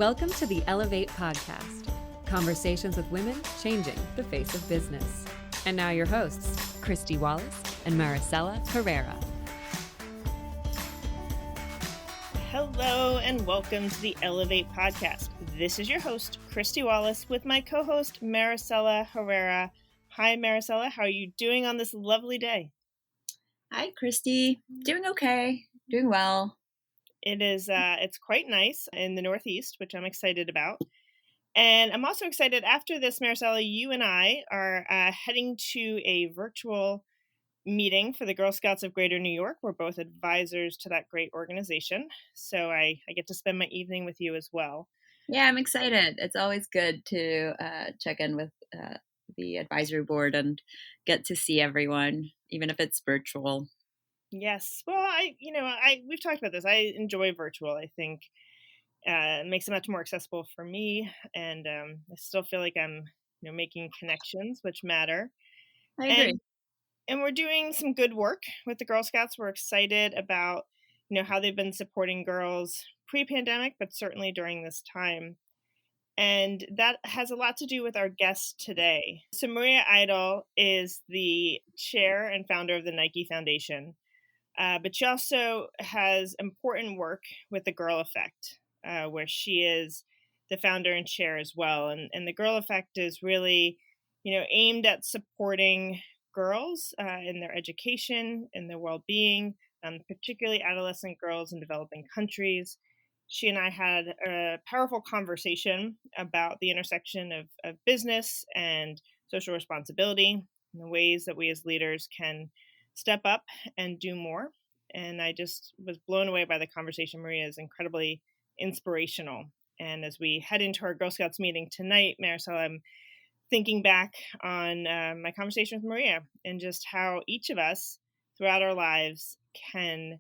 Welcome to the Elevate Podcast, conversations with women changing the face of business. And now your hosts, Christy Wallace and Maricela Herrera. Hello and welcome to the Elevate Podcast. This is your host, Christy Wallace, with my co-host, Maricela Herrera. Hi, Maricela. How are you doing on this lovely day? Hi, Christy. Doing okay. Doing well. It is, it's quite nice in the Northeast, which I'm excited about. And I'm also excited after this, Maricela, you and I are heading to a virtual meeting for the Girl Scouts of Greater New York. We're both advisors to that great organization. So I get to spend my evening with you as well. Yeah, I'm excited. It's always good to check in with the advisory board and get to see everyone, even if it's virtual. Yes. Well, we've talked about this. I enjoy virtual. I think it makes it much more accessible for me. And I still feel like I'm, making connections, which matter. I agree. And we're doing some good work with the Girl Scouts. We're excited about, how they've been supporting girls pre-pandemic, but certainly during this time. And that has a lot to do with our guest today. So Maria Idol is the chair and founder of the Nike Foundation, but she also has important work with the Girl Effect, where she is the founder and chair as well. And the Girl Effect is really, aimed at supporting girls in their education, in their well-being, particularly adolescent girls in developing countries. She and I had a powerful conversation about the intersection of business and social responsibility and the ways that we as leaders can step up and do more. And I just was blown away by the conversation. Maria is incredibly inspirational. And as we head into our Girl Scouts meeting tonight, Maricela, I'm thinking back on my conversation with Maria and just how each of us throughout our lives can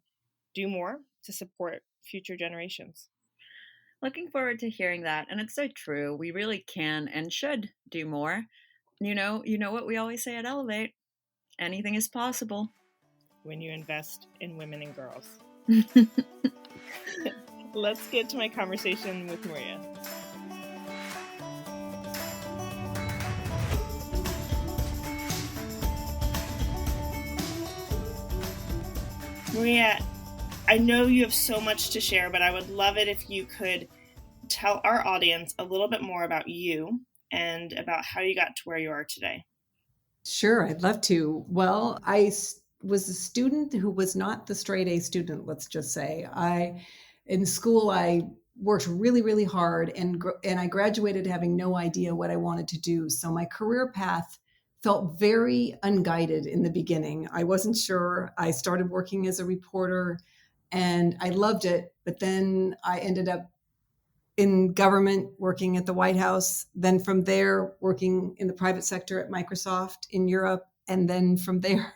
do more to support future generations. Looking forward to hearing that. And it's so true. We really can and should do more. You know what we always say at Elevate. Anything is possible when you invest in women and girls. Let's get to my conversation with Maria. Maria, I know you have so much to share, but I would love it if you could tell our audience a little bit more about you and about how you got to where you are today. Sure, I'd love to. Well, I was a student who was not the straight A student, let's just say. In school, I worked really, really hard and I graduated having no idea what I wanted to do. So my career path felt very unguided in the beginning. I wasn't sure. I started working as a reporter and I loved it. But then I ended up in government working at the White House. Then from there, working in the private sector at Microsoft in Europe. And then from there,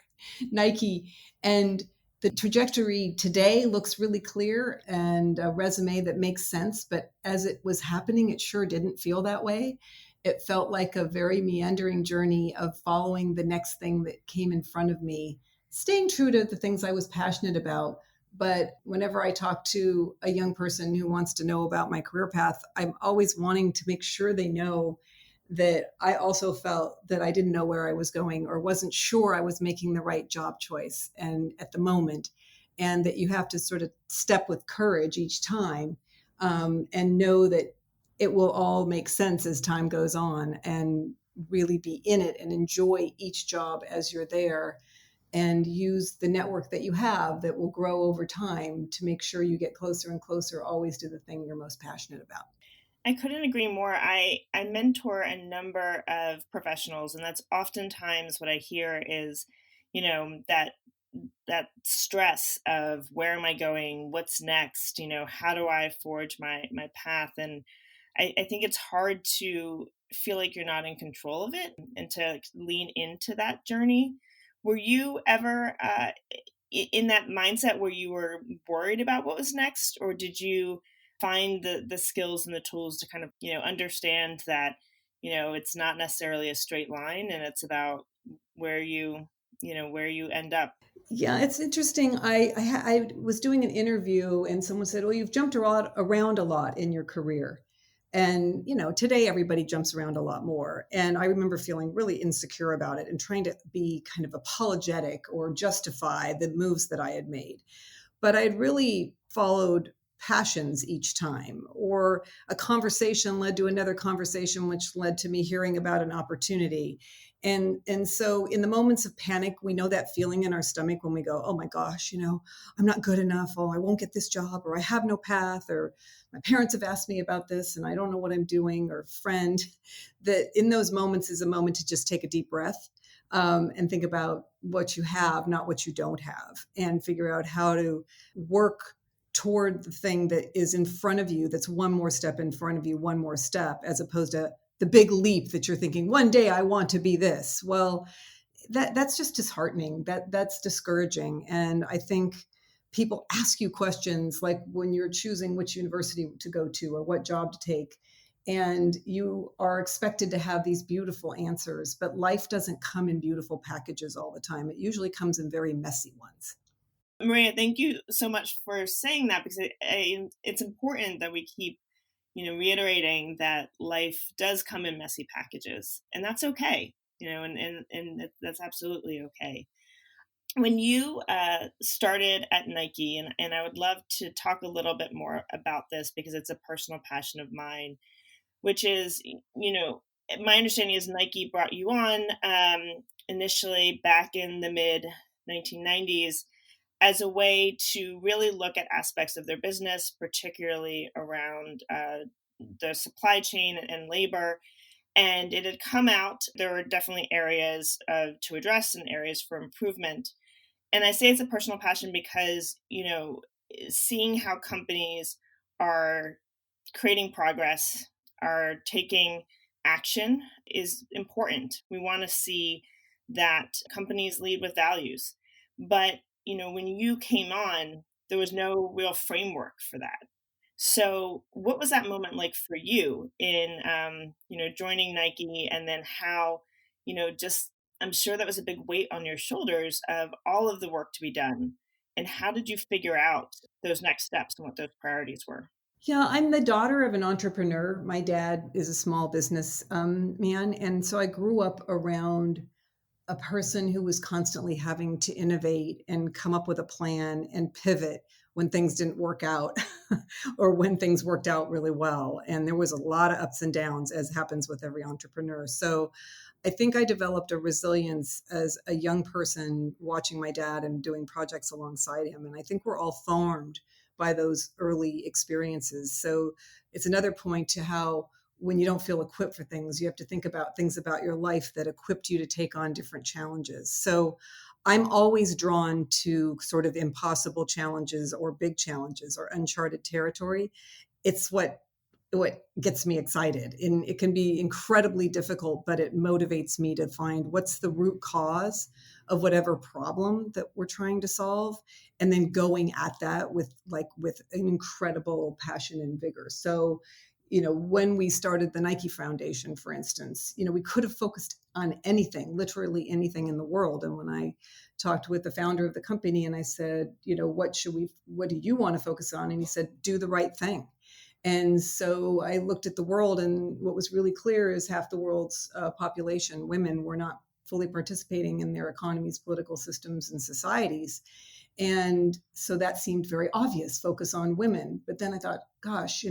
Nike. And the trajectory today looks really clear and a resume that makes sense. But as it was happening, it sure didn't feel that way. It felt like a very meandering journey of following the next thing that came in front of me, staying true to the things I was passionate about. But whenever I talk to a young person who wants to know about my career path, I'm always wanting to make sure they know that I also felt that I didn't know where I was going or wasn't sure I was making the right job choice and at the moment, and that you have to sort of step with courage each time and know that it will all make sense as time goes on and really be in it and enjoy each job as you're there and use the network that you have that will grow over time to make sure you get closer and closer always to the thing you're most passionate about. I couldn't agree more. I mentor a number of professionals, and that's oftentimes what I hear is, that stress of where am I going? What's next? How do I forge my path? And I think it's hard to feel like you're not in control of it and to lean into that journey. Were you ever in that mindset where you were worried about what was next, or did you find the skills and the tools to kind of, understand that, it's not necessarily a straight line and it's about where you end up? Yeah, it's interesting. I was doing an interview and someone said, well, you've jumped around a lot in your career. And, today everybody jumps around a lot more. And I remember feeling really insecure about it and trying to be kind of apologetic or justify the moves that I had made. But I had really followed passions each time, or a conversation led to another conversation, which led to me hearing about an opportunity. And so in the moments of panic, we know that feeling in our stomach when we go, oh my gosh, I'm not good enough. Oh, I won't get this job, or I have no path, or my parents have asked me about this and I don't know what I'm doing, or friend. That in those moments is a moment to just take a deep breath, and think about what you have, not what you don't have, and figure out how to work toward the thing that is in front of you, that's one more step in front of you, one more step, as opposed to the big leap that you're thinking, one day I want to be this. Well, that's just disheartening. That's discouraging. And I think people ask you questions like when you're choosing which university to go to or what job to take, and you are expected to have these beautiful answers, but life doesn't come in beautiful packages all the time. It usually comes in very messy ones. Maria, thank you so much for saying that, because it's important that we keep reiterating that life does come in messy packages, and that's okay, and that's absolutely okay. When you started at Nike, and I would love to talk a little bit more about this because it's a personal passion of mine, which is, my understanding is Nike brought you on initially back in the mid 1990s as a way to really look at aspects of their business, particularly around the supply chain and labor. And it had come out, there were definitely areas to address and areas for improvement. And I say it's a personal passion because, seeing how companies are creating progress, are taking action is important. We want to see that companies lead with values. But, when you came on, there was no real framework for that. So what was that moment like for you in, joining Nike, and then how, just, I'm sure that was a big weight on your shoulders of all of the work to be done. And how did you figure out those next steps and what those priorities were? Yeah, I'm the daughter of an entrepreneur. My dad is a small business man. And so I grew up around a person who was constantly having to innovate and come up with a plan and pivot when things didn't work out or when things worked out really well. And there was a lot of ups and downs, as happens with every entrepreneur. So I think I developed a resilience as a young person watching my dad and doing projects alongside him. And I think we're all formed by those early experiences. So it's another point to how when you don't feel equipped for things, you have to think about things about your life that equipped you to take on different challenges. So I'm always drawn to sort of impossible challenges or big challenges or uncharted territory. It's what gets me excited. And it can be incredibly difficult, but it motivates me to find what's the root cause of whatever problem that we're trying to solve, and then going at that with an incredible passion and vigor. So, when we started the Nike Foundation, for instance, we could have focused on anything, literally anything in the world. And when I talked with the founder of the company and I said, what do you want to focus on? And he said, do the right thing. And so I looked at the world, and what was really clear is half the world's population, women, were not fully participating in their economies, political systems, and societies. And so that seemed very obvious, focus on women. But then I thought, gosh,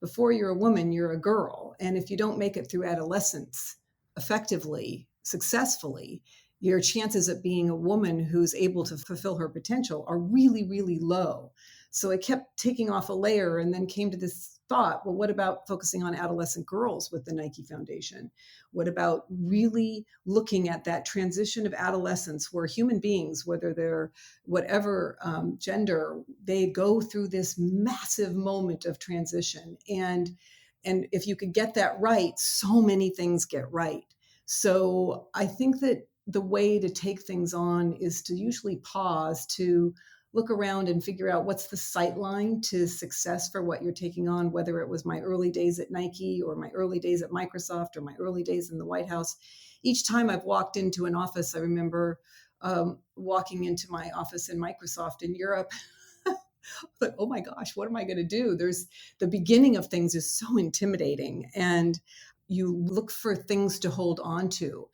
before you're a woman, you're a girl. And if you don't make it through adolescence effectively, successfully, your chances of being a woman who's able to fulfill her potential are really, really low. So I kept taking off a layer, and then came to this thought, well, what about focusing on adolescent girls with the Nike Foundation? What about really looking at that transition of adolescence, where human beings, whether they're whatever gender, they go through this massive moment of transition. And if you could get that right, so many things get right. So I think that the way to take things on is to usually pause, to look around and figure out what's the sight line to success for what you're taking on, whether it was my early days at Nike or my early days at Microsoft or my early days in the White House. Each time I've walked into an office, I remember walking into my office in Microsoft in Europe But oh my gosh, what am I going to do? There's the beginning of things is so intimidating, and you look for things to hold on to.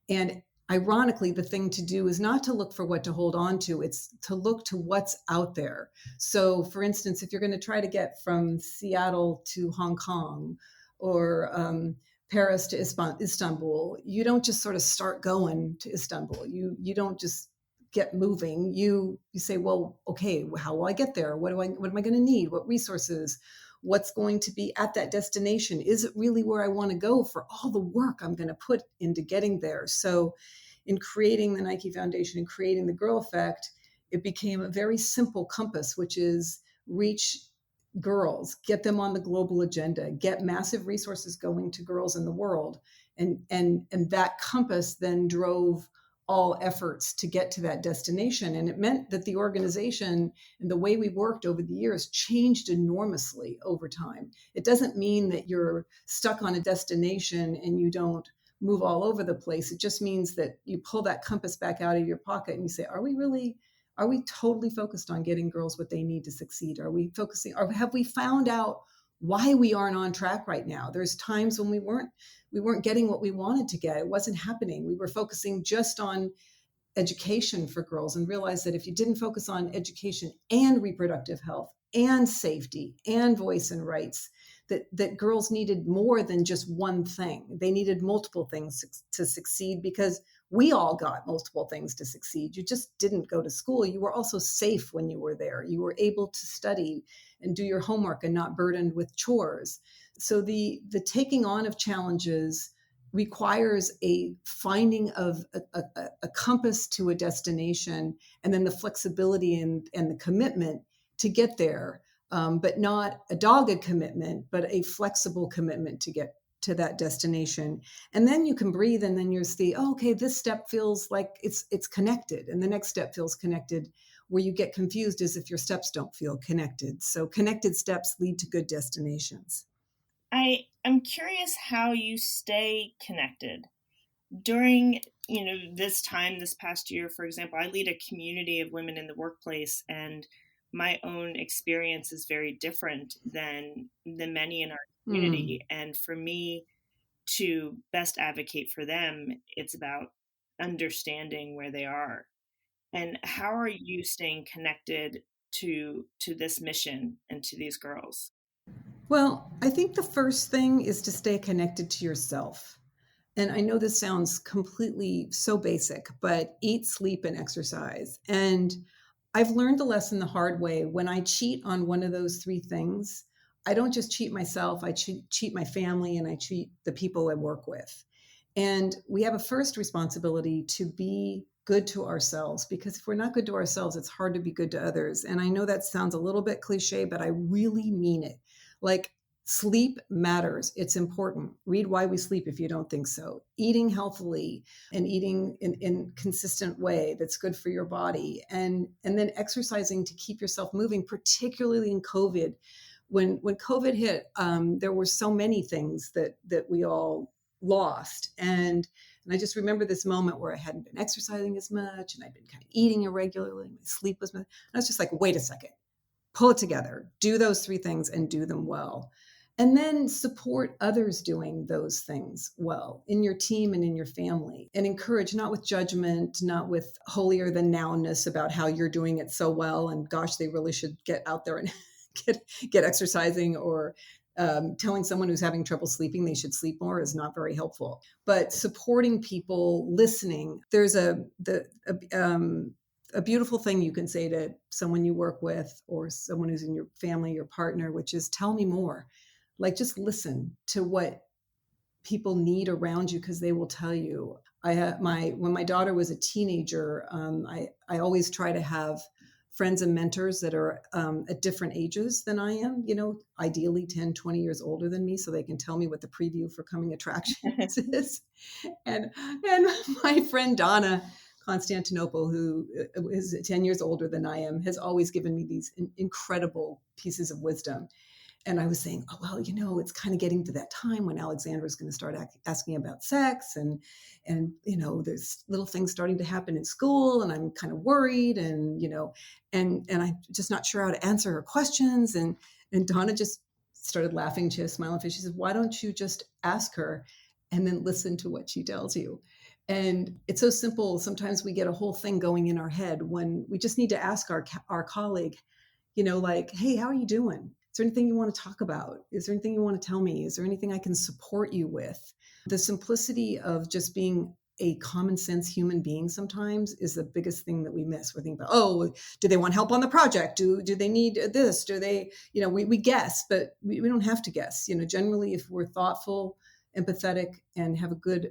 And ironically, the thing to do is not to look for what to hold on to, it's to look to what's out there. So for instance, if you're going to try to get from Seattle to Hong Kong, or Paris to Istanbul, you don't just sort of start going to Istanbul. You don't just get moving. You say, well, okay, how will I get there? What am I going to need? What resources? What's going to be at that destination? Is it really where I want to go for all the work I'm going to put into getting there? So in creating the Nike Foundation and creating the Girl Effect, it became a very simple compass, which is reach girls, get them on the global agenda, get massive resources going to girls in the world. And that compass then drove all efforts to get to that destination. And it meant that the organization and the way we worked over the years changed enormously over time. It doesn't mean that you're stuck on a destination and you don't move all over the place. It just means that you pull that compass back out of your pocket and you say, are we totally focused on getting girls what they need to succeed? Are we focusing, or have we found out why we aren't on track right now? There's times when we weren't getting what we wanted to get. It wasn't happening. We were focusing just on education for girls, and realized that if you didn't focus on education and reproductive health and safety and voice and rights, that girls needed more than just one thing. They needed multiple things to succeed, because we all got multiple things to succeed. You just didn't go to school. You were also safe when you were there. You were able to study and do your homework and not burdened with chores. So the taking on of challenges requires a finding of a compass to a destination, and then the flexibility and the commitment to get there, but not a dogged commitment, but a flexible commitment to get to that destination. And then you can breathe, and then you see, oh, okay, this step feels like it's connected, and the next step feels connected. Where you get confused is if your steps don't feel connected. So connected steps lead to good destinations. I'm curious how you stay connected during, this time, this past year. For example, I lead a community of women in the workplace, and my own experience is very different than the many in our community. And for me to best advocate for them, it's about understanding where they are. And how are you staying connected to this mission and to these girls? Well, I think the first thing is to stay connected to yourself. And I know this sounds completely so basic, but eat, sleep, and exercise. And I've learned the lesson the hard way. When I cheat on one of those three things, I don't just cheat myself, I cheat my family, and I cheat the people I work with. And we have a first responsibility to be good to ourselves, because if we're not good to ourselves, it's hard to be good to others. And I know that sounds a little bit cliche, but I really mean it. Like, sleep matters. It's important. Read Why We Sleep if you don't think so. Eating healthily and eating in consistent way that's good for your body. And then exercising to keep yourself moving, particularly in COVID. When COVID hit, there were so many things that we all lost. And I just remember this moment where I hadn't been exercising as much, and I'd been kind of eating irregularly. My sleep was, and I was just like, wait a second, pull it together, do those three things and do them well. And then support others doing those things well in your team and in your family, and encourage, not with judgment, not with holier than nowness about how you're doing it so well. And gosh, they really should get out there and get exercising, or telling someone who's having trouble sleeping they should sleep more is not very helpful. But supporting people, listening. There's a beautiful thing you can say to someone you work with, or someone who's in your family, your partner, which is, tell me more. Like, just listen to what people need around you, because they will tell you. When my daughter was a teenager, I always try to have friends and mentors that are at different ages than I am, ideally 10, 20 years older than me, so they can tell me what the preview for coming attractions is. And my friend Donna Constantinople, who is 10 years older than I am, has always given me these incredible pieces of wisdom. and I was saying, oh, well, it's kind of getting to that time when Alexandra's going to start asking about sex, and there's little things starting to happen in school, and I'm kind of worried, and and I'm just not sure how to answer her questions. And Donna just started laughing. She had a smile on her face. She said, why don't you just ask her and then listen to what she tells you? And it's so simple. Sometimes we get a whole thing going in our head when we just need to ask our colleague, like, hey, how are you doing? Is there anything you want to talk about? Is there anything you want to tell me? Is there anything I can support you with? The simplicity of just being a common sense human being sometimes is the biggest thing that we miss. We're thinking about, oh, do they want help on the project? Do they need this? Do they, we guess, but we don't have to guess. Generally, if we're thoughtful, empathetic, and have a good,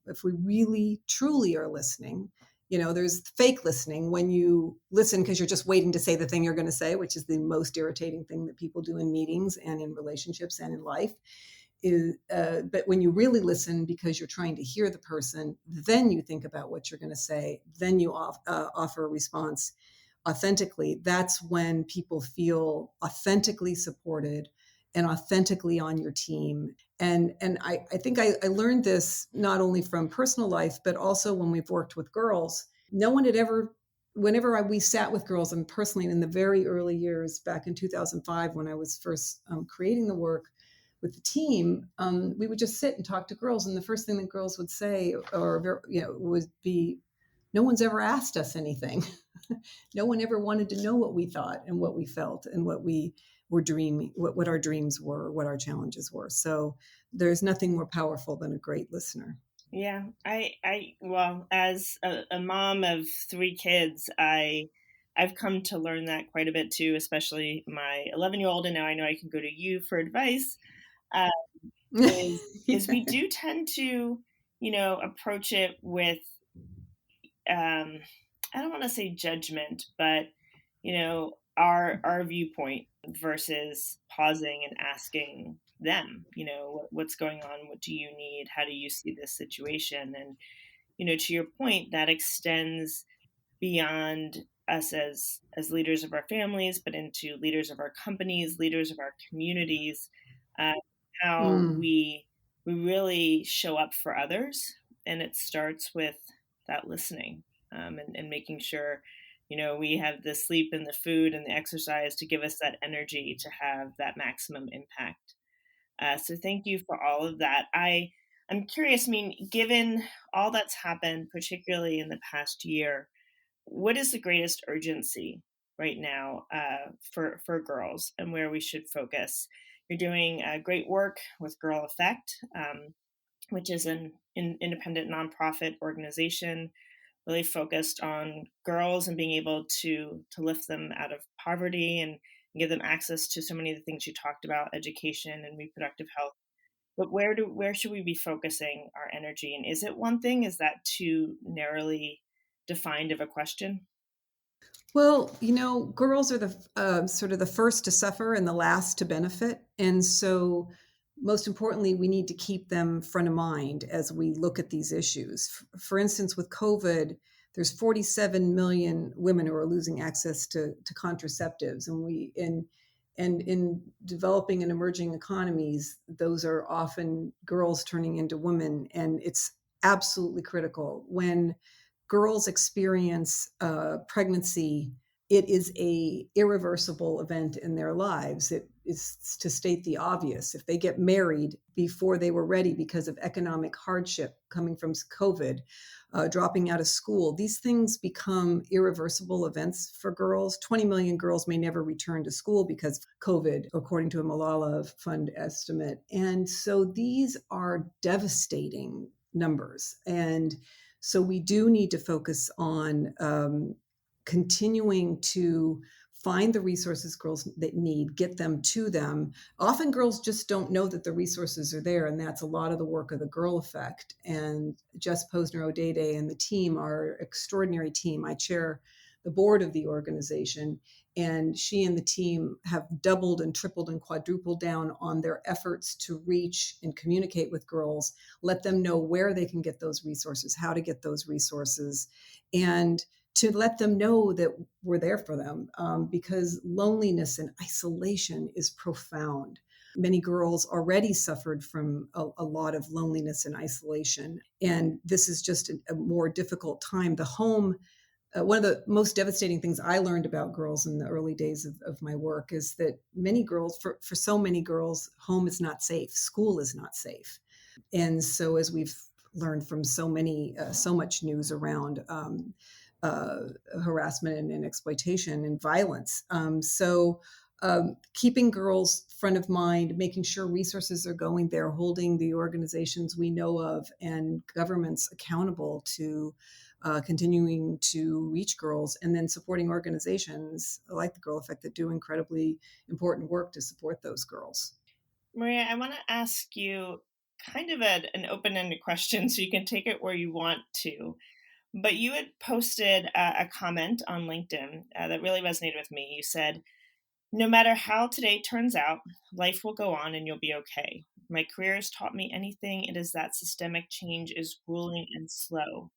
if we really, truly are listening, there's fake listening when you listen because you're just waiting to say the thing you're going to say, which is the most irritating thing that people do in meetings and in relationships and in life. But when you really listen because you're trying to hear the person, then you think about what you're going to say, then you offer a response authentically. That's when people feel authentically supported and authentically on your team. And I think I learned this not only from personal life, but also when we've worked with girls. No one had ever, whenever we sat with girls, and personally in the very early years, back in 2005, when I was first creating the work with the team, we would just sit and talk to girls. And the first thing that girls would say would be, no one's ever asked us anything. No one ever wanted to know what we thought and what we felt and what we were dreaming, what our dreams were, what our challenges were. So there's nothing more powerful than a great listener. Yeah, well, as a mom of 3 kids, I've come to learn that quite a bit too, especially my 11-year-old, and now I know I can go to you for advice. Is we do tend to, approach it with, I don't want to say judgment, but our viewpoint versus pausing and asking them, what's going on, what do you need, how do you see this situation? And to your point, that extends beyond us as leaders of our families, but into leaders of our companies, leaders of our communities, how we really show up for others. And it starts with that listening, and making sure we have the sleep and the food and the exercise to give us that energy to have that maximum impact. So thank you for all of that. I'm curious, given all that's happened, particularly in the past year, what is the greatest urgency right now for girls, and where we should focus? You're doing great work with Girl Effect, which is an independent nonprofit organization really focused on girls and being able to lift them out of poverty and give them access to so many of the things you talked about, education and reproductive health. But where should we be focusing our energy? And is it one thing? Is that too narrowly defined of a question? Well, girls are the sort of the first to suffer and the last to benefit. And so most importantly, we need to keep them front of mind as we look at these issues. For instance, with COVID, there's 47 million women who are losing access to contraceptives. And in developing and emerging economies, those are often girls turning into women. And it's absolutely critical. When girls experience pregnancy, it is a irreversible event in their lives. It is, to state the obvious, if they get married before they were ready because of economic hardship coming from COVID, dropping out of school, these things become irreversible events for girls. 20 million girls may never return to school because of COVID, according to a Malala Fund estimate. And so these are devastating numbers. And so we do need to focus on continuing to find the resources girls that need, get them to them. Often girls just don't know that the resources are there, and that's a lot of the work of the Girl Effect. And Jess Posner-O'Dede and the team are an extraordinary team. I chair the board of the organization, and she and the team have doubled and tripled and quadrupled down on their efforts to reach and communicate with girls, let them know where they can get those resources, how to get those resources, and to let them know that we're there for them, because loneliness and isolation is profound. Many girls already suffered from a lot of loneliness and isolation, and this is just a more difficult time. The home, one of the most devastating things I learned about girls in the early days of my work is that many girls, for so many girls, home is not safe, school is not safe. And so as we've learned from so much news around uh, harassment and exploitation and violence. Keeping girls front of mind, making sure resources are going there, holding the organizations we know of and governments accountable to continuing to reach girls, and then supporting organizations like the Girl Effect that do incredibly important work to support those girls. Maria, I want to ask you kind of an open-ended question, so you can take it where you want to. But you had posted a comment on LinkedIn that really resonated with me. You said, "No matter how today turns out, life will go on and you'll be okay. My career has taught me anything, it is that systemic change is grueling and slow.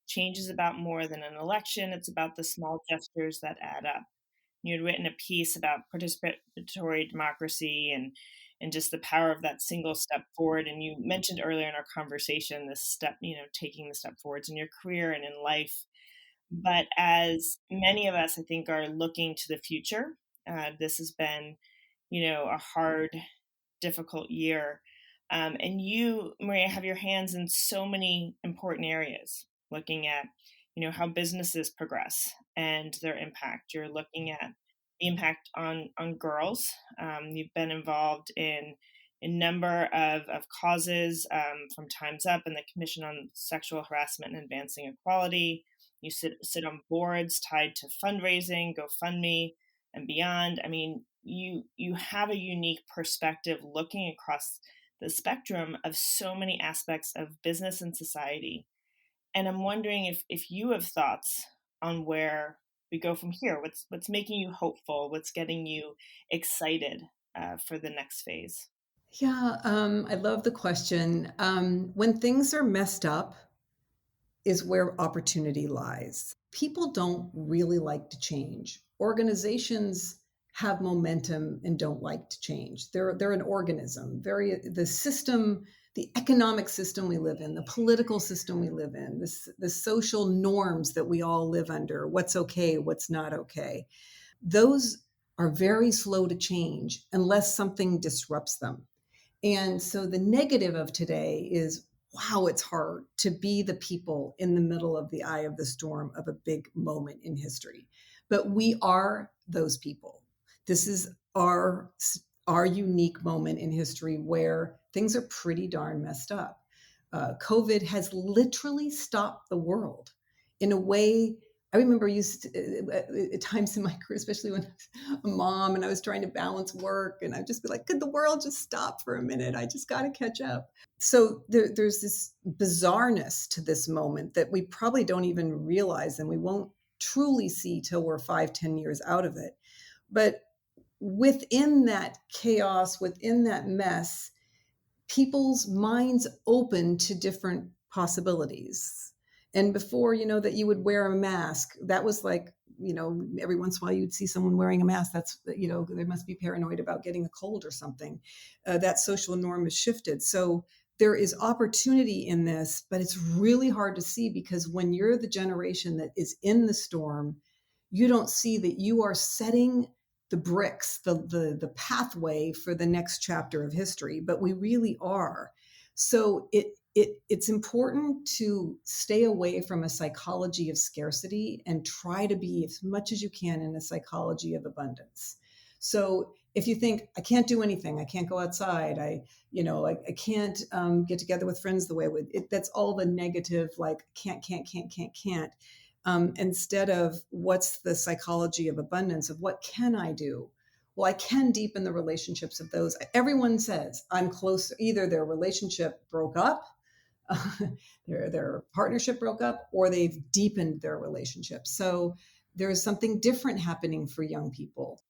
Change is about more than an election, it's about the small gestures that add up." You had written a piece about participatory democracy and just the power of that single step forward. And you mentioned earlier in our conversation this step, taking the step forwards in your career and in life. But as many of us, I think, are looking to the future, this has been, a hard, difficult year. And you, Maria, have your hands in so many important areas, looking at, how businesses progress and their impact. You're looking at the impact on girls. You've been involved in a number of causes, from Time's Up and the Commission on Sexual Harassment and Advancing Equality. You sit on boards tied to fundraising, GoFundMe, and beyond. I mean, you have a unique perspective looking across the spectrum of so many aspects of business and society. And I'm wondering if you have thoughts on where we go from here. What's making you hopeful? What's getting you excited for the next phase? Yeah, I love the question. When things are messed up is where opportunity lies. People don't really like to change. Organizations have momentum and don't like to change. They're an organism. The system, the economic system we live in, the political system we live in, the social norms that we all live under, what's okay, what's not okay. Those are very slow to change unless something disrupts them. And so the negative of today is, wow, it's hard to be the people in the middle of the eye of the storm of a big moment in history. But we are those people. This is our unique moment in history where things are pretty darn messed up. COVID has literally stopped the world in a way. I remember at times in my career, especially when I was a mom and I was trying to balance work, and I'd just be like, could the world just stop for a minute? I just got to catch up. So there's this bizarreness to this moment that we probably don't even realize, and we won't truly see till we're 5-10 years out of it. But within that chaos, within that mess, people's minds open to different possibilities. And before, that you would wear a mask, that was like, every once in a while you'd see someone wearing a mask. That's, they must be paranoid about getting a cold or something. That social norm has shifted. So there is opportunity in this, but it's really hard to see because when you're the generation that is in the storm, you don't see that you are setting the bricks, the pathway for the next chapter of history, but we really are. So it's important to stay away from a psychology of scarcity and try to be as much as you can in a psychology of abundance. So if you think, I can't do anything, I can't go outside, I can't get together with friends the way I would, that's all the negative, like can't. Instead of what's the psychology of abundance of what can I do? Well, I can deepen the relationships of those. Everyone says I'm close. Either their relationship broke up, their partnership broke up, or they've deepened their relationship. So there's something different happening for young people.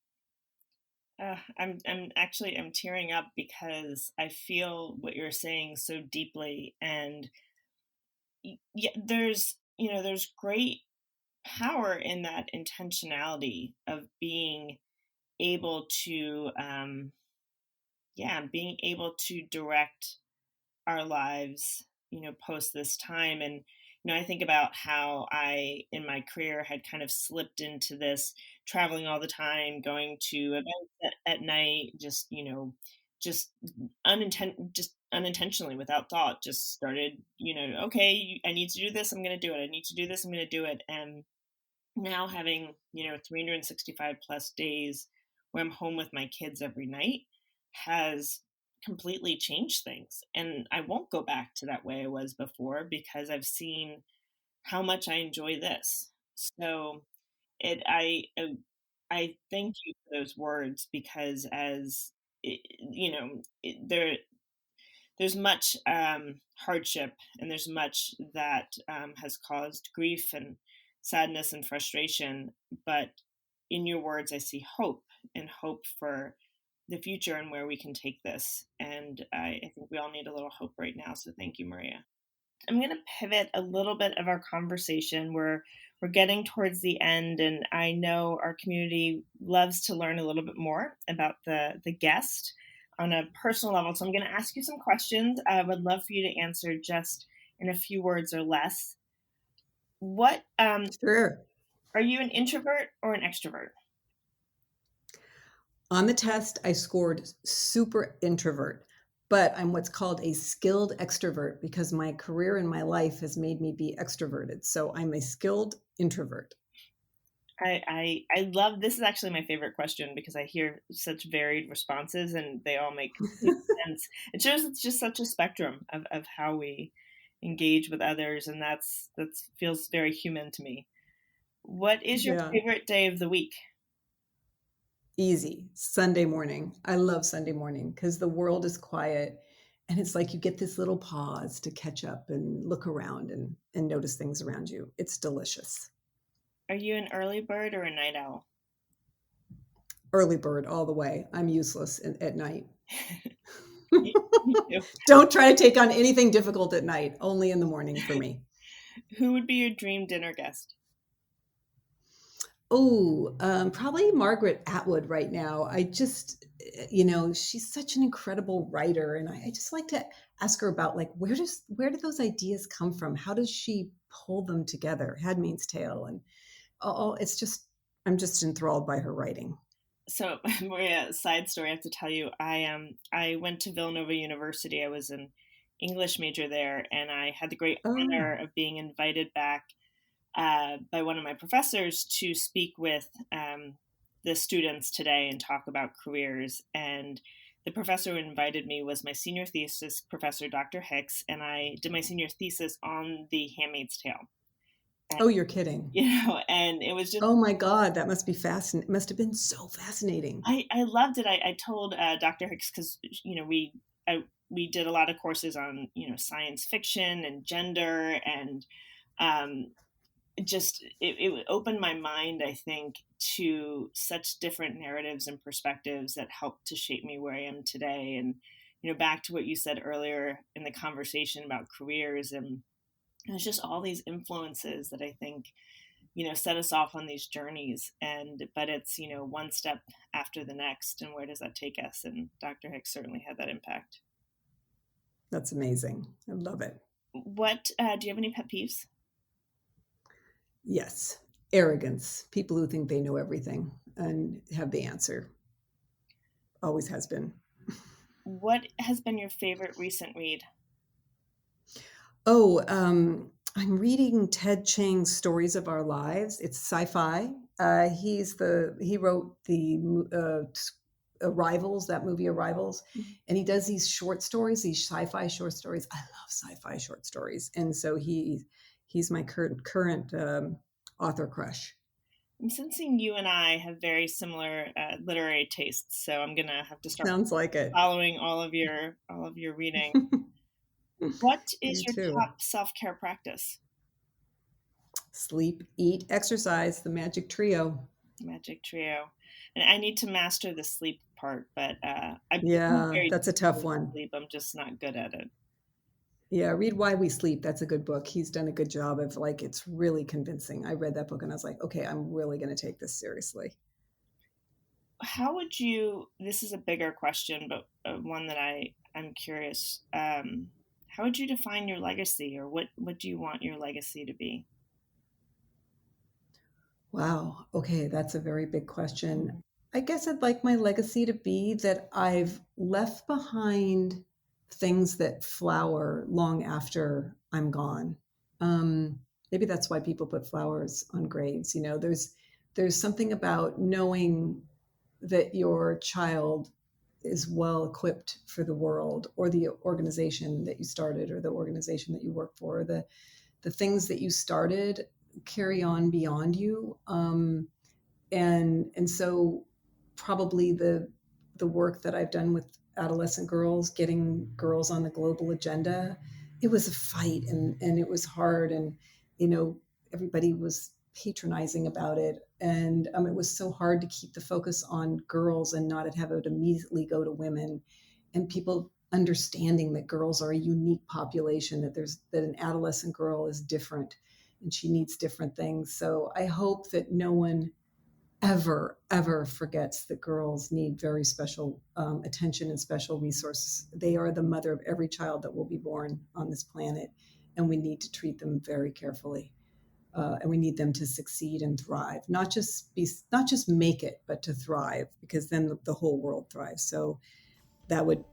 I'm tearing up because I feel what you're saying so deeply, and yeah, there's great power in that intentionality of being able to, being able to direct our lives, post this time. And, I think about how I, in my career, had kind of slipped into this traveling all the time, going to events at night, just just unintentionally, without thought, just started, okay, I need to do this, I'm going to do it. I need to do this, I'm going to do it. And now having, 365 plus days where I'm home with my kids every night has completely changed things. And I won't go back to that way I was before because I've seen how much I enjoy this. So it, I thank you for those words because as there's much hardship and there's much that has caused grief and sadness and frustration. But in your words, I see hope and hope for the future and where we can take this. And I think we all need a little hope right now. So thank you, Maria. I'm going to pivot a little bit of our conversation. We're getting towards the end, and I know our community loves to learn a little bit more about the guest on a personal level. So I'm going to ask you some questions. I would love for you to answer just in a few words or less. What Sure. Are you an introvert or an extrovert? On the test, I scored super introvert, but I'm what's called a skilled extrovert because my career and my life has made me be extroverted. So I'm a skilled introvert. I love, this is actually my favorite question because I hear such varied responses and they all make sense. It shows it's just such a spectrum of how we engage with others, and that feels very human to me. What is your favorite day of the week? Easy. Sunday morning. I love Sunday morning because the world is quiet and it's like you get this little pause to catch up and look around and notice things around you. It's delicious. Are you an early bird or a night owl? Early bird all the way. I'm useless at night. Don't try to take on anything difficult at night, only in the morning for me. Who would be your dream dinner guest? Oh, probably Margaret Atwood right now. I just, she's such an incredible writer, and I just like to ask her about like where do those ideas come from? How does she pull them together? Handmaid's Tale, and I'm just enthralled by her writing. So, Maria, side story I have to tell you. I went to Villanova University. I was an English major there, and I had the great honor of being invited back by one of my professors to speak with the students today and talk about careers. And the professor who invited me was my senior thesis professor, Dr. Hicks, and I did my senior thesis on The Handmaid's Tale. And, you're kidding. And it was just... Oh my God, that must be fascinating. It must have been so fascinating. I loved it. I told Dr. Hicks, because, we did a lot of courses on, science fiction and gender, and it opened my mind, I think, to such different narratives and perspectives that helped to shape me where I am today. And, back to what you said earlier in the conversation about careers, and there's just all these influences that I think, set us off on these journeys. But it's, one step after the next, and where does that take us? And Dr. Hicks certainly had that impact. That's amazing. I love it. What, do you have any pet peeves? Yes. Arrogance. People who think they know everything and have the answer. Always has been. What has been your favorite recent read? Oh, I'm reading Ted Chiang's Stories of Our Lives. It's sci-fi. He wrote the Arrivals, that movie Arrivals, and he does these short stories, these sci-fi short stories. I love sci-fi short stories, and so he's my current author crush. I'm sensing you and I have very similar literary tastes, so I'm gonna have to start following all of your reading. What is your top self-care practice? Sleep, eat, exercise, the magic trio. Magic trio. And I need to master the sleep part, but that's a tough one. Sleep, I'm just not good at it. Yeah, read Why We Sleep. That's a good book. He's done a good job of like, it's really convincing. I read that book and I was like, okay, I'm really going to take this seriously. How would you, this is a bigger question, but one that I'm curious, how would you define your legacy, or what do you want your legacy to be? Wow. Okay, that's a very big question. I guess I'd like my legacy to be that I've left behind things that flower long after I'm gone. Maybe that's why people put flowers on graves. You know, there's something about knowing that your child is well equipped for the world, or the organization that you started, or the organization that you work for, the things that you started carry on beyond you. And so probably the work that I've done with adolescent girls, getting girls on the global agenda, it was a fight, and it was hard, and everybody was patronizing about it, and it was so hard to keep the focus on girls and not have it immediately go to women, and people understanding that girls are a unique population, that an adolescent girl is different and she needs different things. So I hope that no one ever forgets that girls need very special attention and special resources. They are the mother of every child that will be born on this planet, and we need to treat them very carefully. And we need them to succeed and thrive, not just make it, but to thrive, because then the whole world thrives. So that would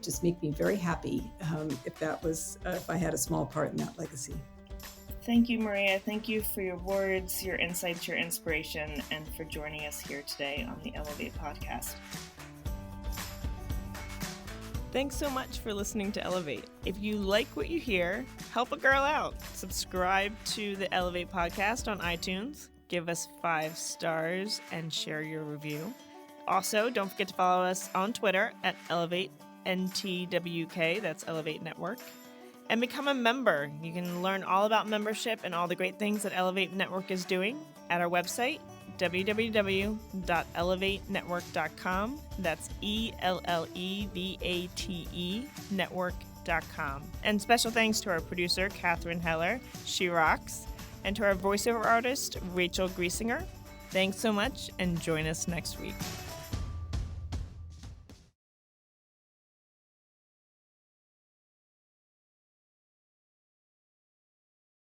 just make me very happy if I had a small part in that legacy. Thank you, Maria. Thank you for your words, your insights, your inspiration, and for joining us here today on the Elevate podcast. Thanks so much for listening to Elevate. If you like what you hear, help a girl out. Subscribe to the Elevate podcast on iTunes, give us 5 stars, and share your review. Also, don't forget to follow us on Twitter at ElevateNTWK, that's Elevate Network, and become a member. You can learn all about membership and all the great things that Elevate Network is doing at our website, www.elevatenetwork.com. That's ELLEVATE network.com. And special thanks to our producer, Catherine Heller. She rocks. And to our voiceover artist, Rachel Griesinger. Thanks so much, and join us next week.